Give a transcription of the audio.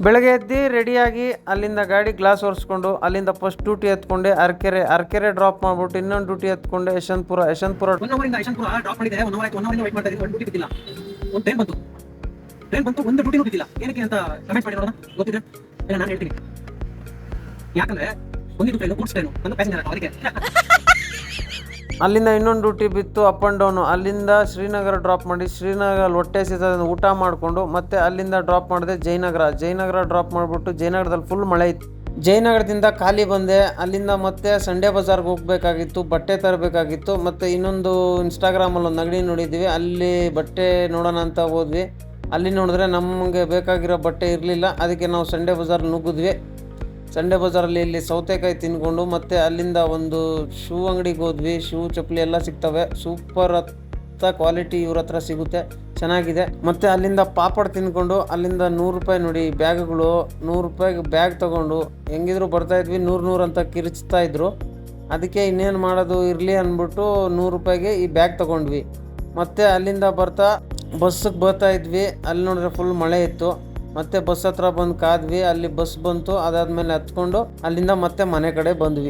ಬೆಳಗ್ಗೆ ಎದ್ದು ರೆಡಿಯಾಗಿ ಅಲ್ಲಿಂದ ಗಾಡಿ ಗ್ಲಾಸ್ ಒರೆಸ್ಕೊಂಡು ಅಲ್ಲಿಂದ ಫಸ್ಟ್ ಡ್ಯೂಟಿ ಎತ್ಕೊಂಡೆ ಅರ್ಕೆರೆ ಡ್ರಾಪ್ ಮಾಡ್ಬಿಟ್ಟು ಇನ್ನೊಂದು ಡ್ಯೂಟಿ ಎತ್ಕೊಂಡೆ ಯಶವಂತಪುರ ಡ್ರಾಪ್ ಮಾಡಿದೆ. 1 ಅವರ್ ವೇಟ್ ಮಾಡ್ತಾ ಇದ್ದೀನಿ. ಒಂದು ಡ್ಯೂಟಿ ಬಿದ್ದಿಲ್ಲ. ಒಂದು ಟ್ರೈನ್ ಬಂತು ಒಂದು ಡ್ಯೂಟಿನೂ ಬಿದ್ದಿಲ್ಲ. ಏನಕ್ಕೆ ಅಂತ ಕಮೆಂಟ್ ಮಾಡಿ ನೋಡೋಣ. ಗೊತ್ತಿದ್ರೆ ನಾನು ಹೇಳ್ತೀನಿ. ಯಾಕಂದ್ರೆ ಒಂದಿದ್ದು ಟ್ರೈನು ಗೂಡ್ಸ್ ಟ್ರೈನು ಒಂದು ಪ್ಯಾಸೆಂಜರ್ ಅವರಿಗೆ. ಅಲ್ಲಿಂದ ಇನ್ನೊಂದು ಡ್ಯೂಟಿ ಬಿತ್ತು ಅಪ್ ಆ್ಯಂಡ್ ಡೌನು. ಅಲ್ಲಿಂದ ಶ್ರೀನಗರ ಡ್ರಾಪ್ ಮಾಡಿ ಶ್ರೀನಗರ ಹೊಟ್ಟೆ ಸೀದ ಊಟ ಮಾಡಿಕೊಂಡು ಮತ್ತೆ ಅಲ್ಲಿಂದ ಡ್ರಾಪ್ ಮಾಡಿದೆ ಜಯನಗರ ಡ್ರಾಪ್ ಮಾಡಿಬಿಟ್ಟು ಜಯನಗರದಲ್ಲಿ ಫುಲ್ ಮಳೆ ಇತ್ತು. ಜಯನಗರದಿಂದ ಖಾಲಿ ಬಂದೆ. ಅಲ್ಲಿಂದ ಮತ್ತೆ ಸಂಡೇ ಬಜಾರ್ಗೆ ಹೋಗಬೇಕಾಗಿತ್ತು, ಬಟ್ಟೆ ತರಬೇಕಾಗಿತ್ತು. ಮತ್ತು ಇನ್ನೊಂದು ಇನ್ಸ್ಟಾಗ್ರಾಮಲ್ಲಿ ಒಂದು ಅಂಗಡಿ ನೋಡಿದ್ವಿ, ಅಲ್ಲಿ ಬಟ್ಟೆ ನೋಡೋಣ ಅಂತ ಹೋದ್ವಿ. ಅಲ್ಲಿ ನೋಡಿದ್ರೆ ನಮಗೆ ಬೇಕಾಗಿರೋ ಬಟ್ಟೆ ಇರಲಿಲ್ಲ. ಅದಕ್ಕೆ ನಾವು ಸಂಡೇ ಬಜಾರ್ ನುಗ್ಗಿದ್ವಿ. ಸಂಡೇ ಬಜಾರಲ್ಲಿ ಇಲ್ಲಿ ಸೌತೆಕಾಯಿ ತಿನ್ಕೊಂಡು ಮತ್ತೆ ಅಲ್ಲಿಂದ ಒಂದು ಶೂ ಅಂಗಡಿಗೆ ಹೋದ್ವಿ. ಶೂ ಚಪ್ಪಲಿ ಎಲ್ಲ ಸಿಗ್ತವೆ, ಸೂಪರ್ ಕ್ವಾಲಿಟಿ ಇವ್ರ ಹತ್ರ ಸಿಗುತ್ತೆ, ಚೆನ್ನಾಗಿದೆ. ಮತ್ತು ಅಲ್ಲಿಂದ ಪಾಪಡ್ ತಿನ್ಕೊಂಡು ಅಲ್ಲಿಂದ 100 ರೂಪಾಯಿ ನೋಡಿ ಬ್ಯಾಗ್ಗಳು, 100 ರೂಪಾಯಿಗೆ ಬ್ಯಾಗ್ ತೊಗೊಂಡು ಹೆಂಗಿದ್ರು ಬರ್ತಾಯಿದ್ವಿ. 100 ಅಂತ ಕಿರ್ಚ್ತಾ ಇದ್ರು. ಅದಕ್ಕೆ ಇನ್ನೇನು ಮಾಡೋದು ಇರಲಿ ಅಂದ್ಬಿಟ್ಟು 100 ರೂಪಾಯಿಗೆ ಈ ಬ್ಯಾಗ್ ತೊಗೊಂಡ್ವಿ. ಮತ್ತು ಅಲ್ಲಿಂದ ಬಸ್ಸಿಗೆ ಬರ್ತಾ ಇದ್ವಿ. ಅಲ್ಲಿ ನೋಡಿದ್ರೆ ಫುಲ್ ಮಳೆ ಇತ್ತು. ಮತ್ತೆ ಬಸ್ ಹತ್ರ ಬಂದು ಕಾದ್ವಿ. ಅಲ್ಲಿ ಬಸ್ ಬಂತು. ಅದಾದಮೇಲೆ ಹತ್ಕೊಂಡು ಅಲ್ಲಿಂದ ಮತ್ತೆ ಮನೆ ಕಡೆ ಬಂದ್ವಿ.